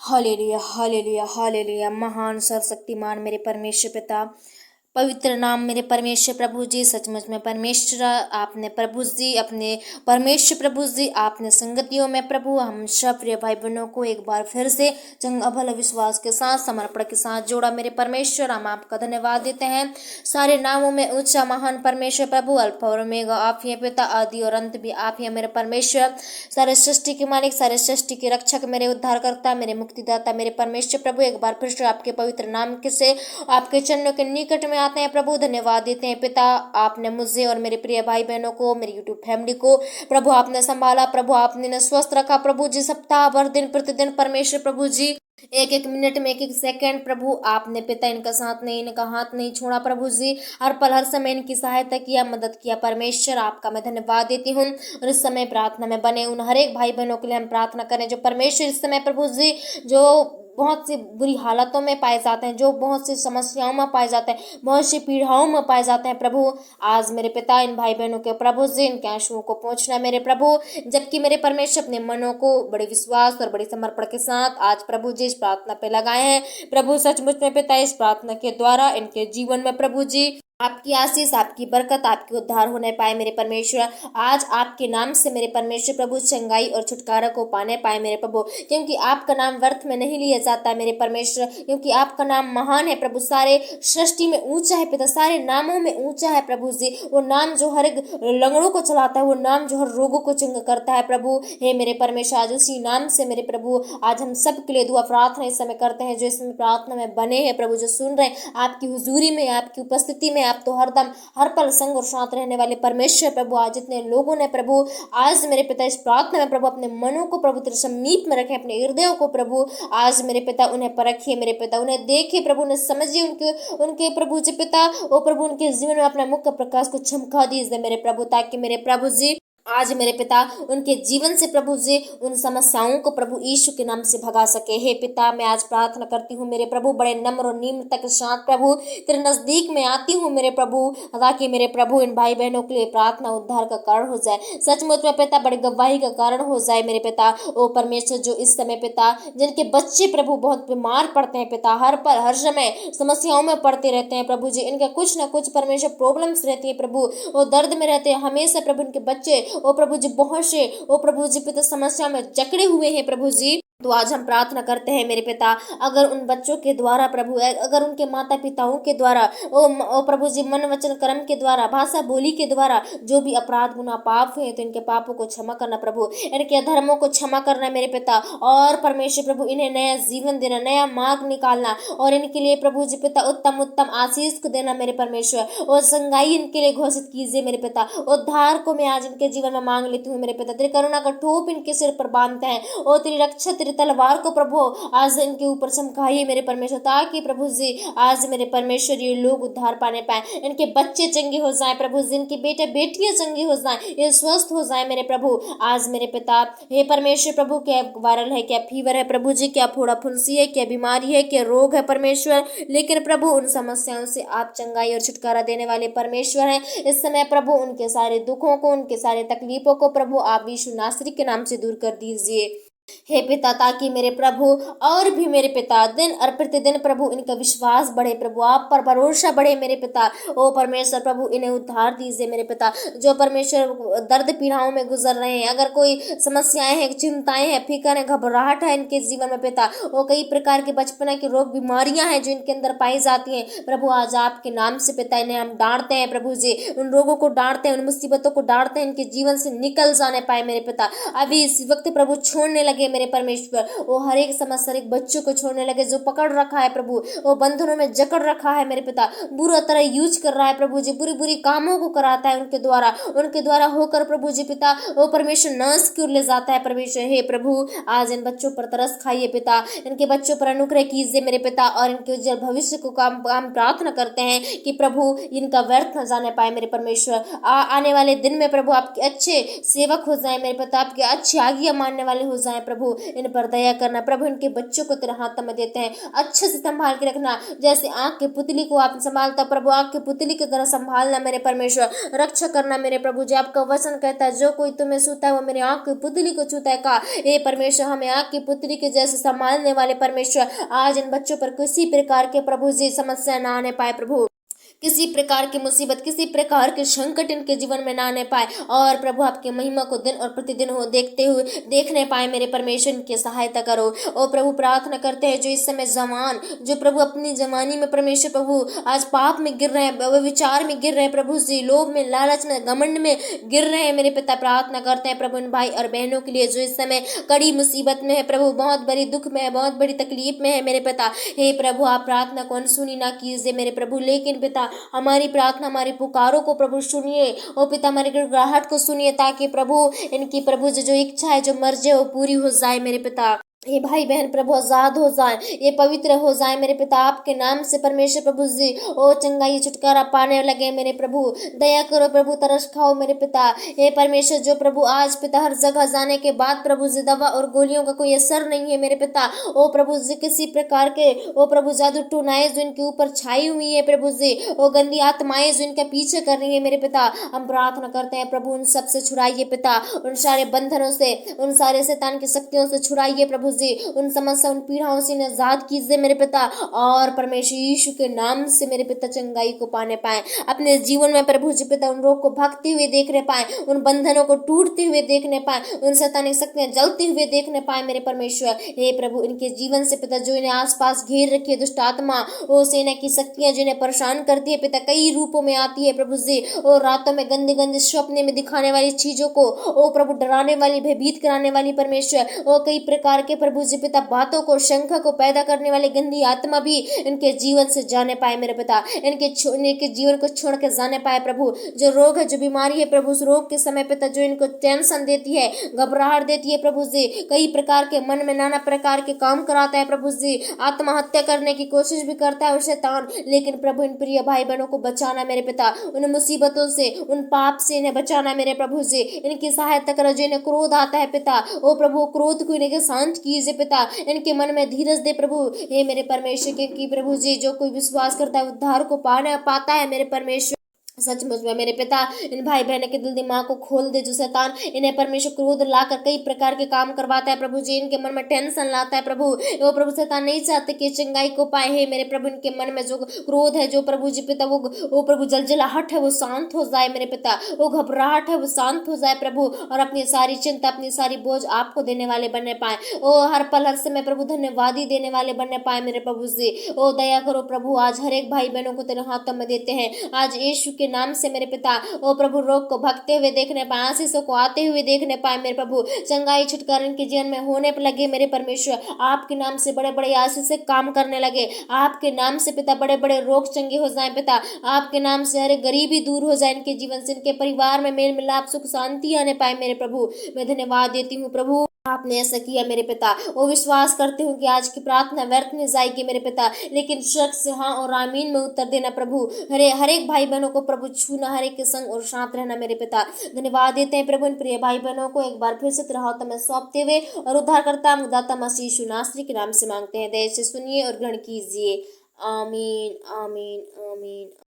Hallelujah hallelujah hallelujah. महान सर्वशक्तिमान मेरे परमेश्वर पिता, पवित्र नाम मेरे परमेश्वर प्रभु जी, सचमुच में परमेश्वर आपने प्रभु जी अपने परमेश्वर प्रभु जी आपने संगतियों में प्रभु हम सब प्रिय भाई बहनों को एक बार फिर से चंगा भला विश्वास के साथ समर्पण के साथ जोड़ा। मेरे परमेश्वर हम आपका धन्यवाद देते हैं। सारे नामों में ऊंचा महान परमेश्वर प्रभु, अल्फा और ओमेगा आप ही हैं पिता, आदि और अंत भी आप ही हैं मेरे परमेश्वर। सारे सृष्टि के मालिक, सारे सृष्टि के रक्षक, मेरे उद्धारकर्ता, मेरे मुक्तिदाता, मेरे परमेश्वर प्रभु, एक बार फिर से आपके पवित्र नाम के से आपके चरणों के निकट में आते हैं प्रभु। धन्यवाद देते हैं पिता, आपने मुझे और मेरे प्रिय भाई बहनों को, मेरी यूट्यूब फैमिली को प्रभु आपने संभाला, प्रभु आपने न स्वस्थ रखा प्रभु जी। सप्ताह भर दिन प्रतिदिन परमेश्वर प्रभु जी, एक एक मिनट में एक एक सेकंड प्रभु आपने पिता इनका साथ नहीं, इनका हाथ नहीं छोड़ा प्रभु जी। हर पल हर समय इनकी सहायता किया, मदद किया परमेश्वर, आपका मैं धन्यवाद देती हूँ। और इस समय प्रार्थना में बने उन हर एक भाई बहनों के लिए हम प्रार्थना करें जो परमेश्वर इस समय प्रभु जी जो बहुत सी बुरी हालतों में पाए जाते हैं, जो बहुत सी समस्याओं में पाए जाते हैं, बहुत सी पीड़ाओं में पाए जाते हैं प्रभु। आज मेरे पिता इन भाई बहनों के प्रभु जी इनके आंसुओं को पहुंचना मेरे प्रभु, जबकि मेरे परमेश्वर अपने मनों को बड़े विश्वास और बड़े समर्पण के साथ आज प्रभु जी इस प्रार्थना पे लगाए हैं प्रभु। सचमुच में पिता इस प्रार्थना के द्वारा इनके जीवन में प्रभु जी आपकी आशीष, आपकी बरकत, आपके उद्धार होने पाए मेरे परमेश्वर। आज आपके नाम से मेरे परमेश्वर प्रभु चंगाई और छुटकारा को पाने पाए मेरे प्रभु, क्योंकि आपका नाम व्यर्थ में नहीं लिया जाता है मेरे परमेश्वर, क्योंकि आपका नाम महान है प्रभु, सारे सृष्टि में ऊंचा है पिता, सारे नामों में ऊंचा है प्रभु जी। वो नाम जो हर एक लंगड़ों को चलाता है, वो नाम जो हर रोगों को चंगा करता है प्रभु। हे मेरे परमेश्वर, आज उसी नाम से मेरे प्रभु आज हम सब के लिए दुआ प्रार्थना इस समय करते हैं, जो इसमें प्रार्थना में बने हैं प्रभु, जो सुन रहे हैं आपकी हुजूरी में, आपकी उपस्थिति में। आप तो हरदम हर पल संग और साथ रहने वाले परमेश्वर प्रभु, आज जितने लोगों ने प्रभु आज मेरे पिता इस प्रार्थना में प्रभु अपने मनों को प्रभु तेरे समीप में रखे, अपने हृदयों को प्रभु आज मेरे पिता उन्हें परखिए मेरे पिता, उन्हें देखिए प्रभु, उन्हें समझिए, उनके उनके प्रभु जी पिता ओ प्रभु उनके जीवन में अपना मुख का प्रकाश को चमका दीजिए मेरे प्रभु, ताकि मेरे प्रभु जी आज मेरे पिता उनके जीवन से प्रभु जी उन समस्याओं को प्रभु यीशु के नाम से भगा सके। हे पिता, मैं आज प्रार्थना करती हूँ मेरे प्रभु, बड़े नम्र और निम्रता के साथ प्रभु तेरे नजदीक में आती हूँ मेरे प्रभु, ताकि मेरे प्रभु इन भाई बहनों के लिए प्रार्थना उद्धार का कारण हो जाए, सचमुच में पिता बड़ी गवाही का कारण हो जाए मेरे पिता। ओ परमेश्वर, जो इस समय पिता जिनके बच्चे प्रभु बहुत बीमार पड़ते हैं पिता, हर पर हर समय समस्याओं में पड़ते रहते हैं प्रभु जी, इनका कुछ ना कुछ परमेश्वर प्रॉब्लम्स रहती है प्रभु, वो दर्द में रहते हैं हमेशा प्रभु, इनके बच्चे ओ प्रभु जी बहुत से ओ प्रभु जी पिता समस्या में जकड़े हुए हैं प्रभु जी। तो आज हम प्रार्थना करते हैं मेरे पिता, अगर उन बच्चों के द्वारा प्रभु, अगर उनके माता पिताओं के द्वारा ओ प्रभु जी मन वचन कर्म के द्वारा, भाषा बोली के द्वारा जो भी अपराध गुनाह पाप हुए, तो इनके पापों को क्षमा करना प्रभु, इनके अधर्मों को क्षमा करना मेरे पिता। और परमेश्वर प्रभु इन्हें नया जीवन देना, नया मार्ग निकालना, और इनके लिए प्रभु जी पिता उत्तम उत्तम आशीष को देना मेरे परमेश्वर, और संगाई इनके लिए घोषित कीजिए मेरे पिता। उद्धार को मैं आज इनके जीवन में मांग लेती हूँ मेरे पिता, तेरी करुणा का ठोप इनके सिर पर बांधते हैं, और तेरी रक्षा तलवार को प्रभु आज इनके ऊपर चमकाइए मेरे परमेश्वर, ताकि प्रभु जी आज मेरे परमेश्वर ये लोग उद्धार पाने पाए, इनके बच्चे चंगे हो जाएं प्रभु जी, इनके बेटे बेटियां चंगी हो जाएं, ये स्वस्थ हो जाएं मेरे प्रभु। आज मेरे पिता हे परमेश्वर प्रभु, क्या वायरल है, क्या फीवर है प्रभु जी, क्या फोड़ा फुंसी है, क्या बीमारी है, क्या रोग है परमेश्वर, लेकिन प्रभु उन समस्याओं से आप चंगाई और छुटकारा देने वाले परमेश्वर हैं। इस समय प्रभु उनके सारे दुखों को, उनके सारे तकलीफों को प्रभु आप यीशु नासरी के नाम से दूर कर दीजिए हे पिता, ताकि मेरे प्रभु और भी मेरे पिता दिन और प्रतिदिन प्रभु इनका विश्वास बढ़े प्रभु, आप पर भरोसा बढ़े मेरे पिता। ओ परमेश्वर प्रभु इन्हें उद्धार दीजिए मेरे पिता, जो परमेश्वर दर्द पीड़ाओं में गुजर रहे हैं, अगर कोई समस्याएं हैं, चिंताएं हैं, फिक्र है, घबराहट है इनके जीवन में पिता, वो कई प्रकार के बचपना के रोग बीमारियां हैं जो इनके अंदर पाई जाती हैं प्रभु, आज आपके नाम से पिता इन्हें हम डांटते हैं प्रभु जी, उन रोगों को डांटते हैं, उन मुसीबतों को डांटते हैं, इनके जीवन से निकल जाने पाए मेरे पिता। अभी इस वक्त प्रभु छोड़ने लगे मेरे परमेश्वर, वो हर एक समस्या एक बच्चों को छोड़ने लगे जो पकड़ रखा है प्रभु, वो बंधनों में जकड़ रखा है मेरे पिता, बुरा तरह यूज कर रहा है प्रभु जी, बुरी बुरी कामों को कराता है उनके द्वारा होकर प्रभु जी पिता, वो परमेश्वर नाश क्यों ले जाता है परमेश्वर। हे प्रभु आज इन बच्चों पर तरस खाइए पिता, इनके बच्चों पर अनुग्रह कीजिए मेरे पिता, और इनके उज्जवल भविष्य को काम प्रार्थना करते हैं कि प्रभु इनका व्यर्थ न जाने पाए मेरे परमेश्वर। आने वाले दिन में प्रभु आपके अच्छे सेवक हो जाए मेरे पिता, आपके अच्छी आज्ञा मानने वाले हो जाए है प्रभु, इन पर दया करना प्रभु। इनके बच्चों को तेरे हाथ में देते हैं, अच्छे से संभाल के रखना, जैसे आँख के पुतली को आप संभालता प्रभु, आँख के पुतली की तरह संभालना मेरे परमेश्वर, रक्षा करना मेरे प्रभु। जो आपका वचन कहता है जो कोई तुम्हें छूता है वो मेरी आँख की पुतली को छूता है का। हे परमेश्वर, हमें आँख की पुतली के जैसे संभालने वाले परमेश्वर, आज इन बच्चों पर किसी प्रकार के प्रभु जी समस्या ना आने पाए प्रभु, किसी प्रकार की मुसीबत, किसी प्रकार के संकट इनके जीवन में ना आने पाए, और प्रभु आपकी महिमा को दिन और प्रतिदिन हो देखने पाए मेरे परमेश्वर, इनकी सहायता करो। ओ प्रभु, प्रार्थना करते हैं जो इस समय जवान, जो प्रभु अपनी जवानी में परमेश्वर प्रभु आज पाप में गिर रहे हैं, विचार में गिर रहे हैं प्रभु जी, लोभ में, लालच में, घमंड में गिर रहे हैं मेरे पिता, प्रार्थना करते हैं प्रभु इन भाई और बहनों के लिए जो इस समय कड़ी मुसीबत में है प्रभु, बहुत बड़ी दुख में है, बहुत बड़ी तकलीफ में है मेरे पिता। हे प्रभु, आप प्रार्थना को अनसुनी ना कीजिए मेरे प्रभु, लेकिन पिता हमारी प्रार्थना, हमारी पुकारों को प्रभु सुनिए। ओ पिता, हमारी गिड़गिड़ाहट को सुनिए, ताकि प्रभु इनकी प्रभु जो इच्छा है, जो मर्जी है वो पूरी हो जाए मेरे पिता। ये भाई बहन प्रभु आजाद हो जाए, ये पवित्र हो जाए मेरे पिता, आपके नाम से परमेश्वर प्रभु जी ओ चंगाई छुटकारा पाने लगे मेरे प्रभु। दया करो प्रभु, तरस खाओ मेरे पिता। हे परमेश्वर, जो प्रभु आज पिता हर जगह जाने के बाद प्रभु जी दवा और गोलियों का कोई असर नहीं है मेरे पिता, ओ प्रभु जी किसी प्रकार के ओ प्रभु जादू टूनाएं जो इनके ऊपर छाई हुई है प्रभु जी, ओ गंदी आत्माएं जो इनके पीछे कर रही है मेरे पिता, हम प्रार्थना करते हैं प्रभु उन सबसे छुड़ाइए पिता, उन सारे बंधनों से, उन सारे शैतान की शक्तियों से छुड़ाइए प्रभु जी, उन समस्या, उन पीड़ाओं से आजाद कीजिए मेरे पिता, और परमेश्वर यीशु के नाम से मेरे पिता चंगाई को पाने पाए अपने जीवन में प्रभु जी पिता, उन रोग को भागते हुए देखने पाए, उन बंधनों को टूटते हुए देखने पाए, उन शैतानी शक्तियां जलती हुए देखने पाए मेरे परमेश्वर। हे प्रभु, इनके जीवन से पिता जो इन्हें आसपास घेर रखी है दुष्ट आत्मा, वो सेना की शक्तियां जिन्हें परेशान करती है पिता, कई रूपों में आती है प्रभु जी, और रातों में गंदे गंदे सपने में दिखाने वाली चीजों को ओ प्रभु डराने वाली, भयभीत कराने वाली परमेश्वर, ओ कई प्रकार के प्रभु जी पिता बातों को, शंका को पैदा करने वाली गंदी आत्मा भी इनके जीवन से जाने पाए मेरे पिता, इनके जीवन को छोड़ के जाने पाए प्रभु। जो रोग है, जो बीमारी है प्रभु, उस रोग के समय पिता जो इनको टेंशन देती है, घबराहट देती है प्रभु जी, कई प्रकार के मन में नाना प्रकार के काम कराता है प्रभु जी, आत्महत्या करने की कोशिश भी करता है शैतान, लेकिन प्रभु इन प्रिय भाई बहनों को बचाना मेरे पिता, उन मुसीबतों से, उन पाप से इन्हें बचाना मेरे प्रभु जी, इनकी सहायता करो। जो इन्हें क्रोध आता है पिता, ओ प्रभु क्रोध को इन्हें शांत कीजिए पिता, इनके मन में धीरज दे प्रभु। हे मेरे परमेश्वर की प्रभु जी, जो कोई विश्वास करता है उद्धार को पाता है मेरे परमेश्वर, सचमुच में मेरे पिता इन भाई बहनों के दिल दिमाग को खोल दे। जो शैतान इन्हें परमेश्वर क्रोध लाकर कई प्रकार के काम करवाता है प्रभु जी, इनके मन में टेंशन लाता है प्रभु, वो प्रभु शैतान नहीं चाहते कि चंगाई को पाए। हे मेरे प्रभु, इनके मन में जो क्रोध है, जो प्रभु जी पिता वो प्रभु जलजलाहट है वो शांत हो जाए मेरे पिता, वो घबराहट है वो शांत हो जाए प्रभु, और अपनी सारी चिंता, अपनी सारी बोझ आपको देने वाले बनने पाए, ओ हर पल हर समय प्रभु धन्यवादी देने वाले बनने पाए मेरे प्रभु जी। ओ दया करो प्रभु, आज हर एक भाई बहनों को तेरे हाथों में देते हैं, आज यीशु के नाम से मेरे पिता ओ प्रभु रोग को भगते हुए देखने पाए, आशीषों को आते हुए देखने पाए मेरे प्रभु, चंगाई छुटकारा इनके जीवन में होने पर लगे मेरे परमेश्वर, आपके नाम से बड़े बड़े आशीष से काम करने लगे, आपके नाम से पिता बड़े बड़े रोग चंगे हो जाए पिता, आपके नाम से हर गरीबी दूर हो जाए इनके जीवन से, इनके परिवार में मेल मिलाप सुख शांति आने पाए मेरे प्रभु। मैं धन्यवाद देती हूँ प्रभु, आपने ऐसा किया मेरे पिता। वो विश्वास करते हूँ कि आज की प्रार्थना व्यर्थ नहीं जाएगी मेरे पिता, लेकिन शक से हाँ और आमीन में उत्तर देना प्रभु, हर एक भाई बहनों को प्रभु छूना, हर एक के संग और साथ रहना मेरे पिता। धन्यवाद देते हैं प्रभु इन प्रिय भाई बहनों को एक बार फिर से तेरे हाथों में सौंपते हुए, और उद्धारकर्ता मुदाता मसीह यीशु नासरी के नाम से मांगते हैं, दया से सुनिए और ग्रहण कीजिए। आमीन आमीन आमीन।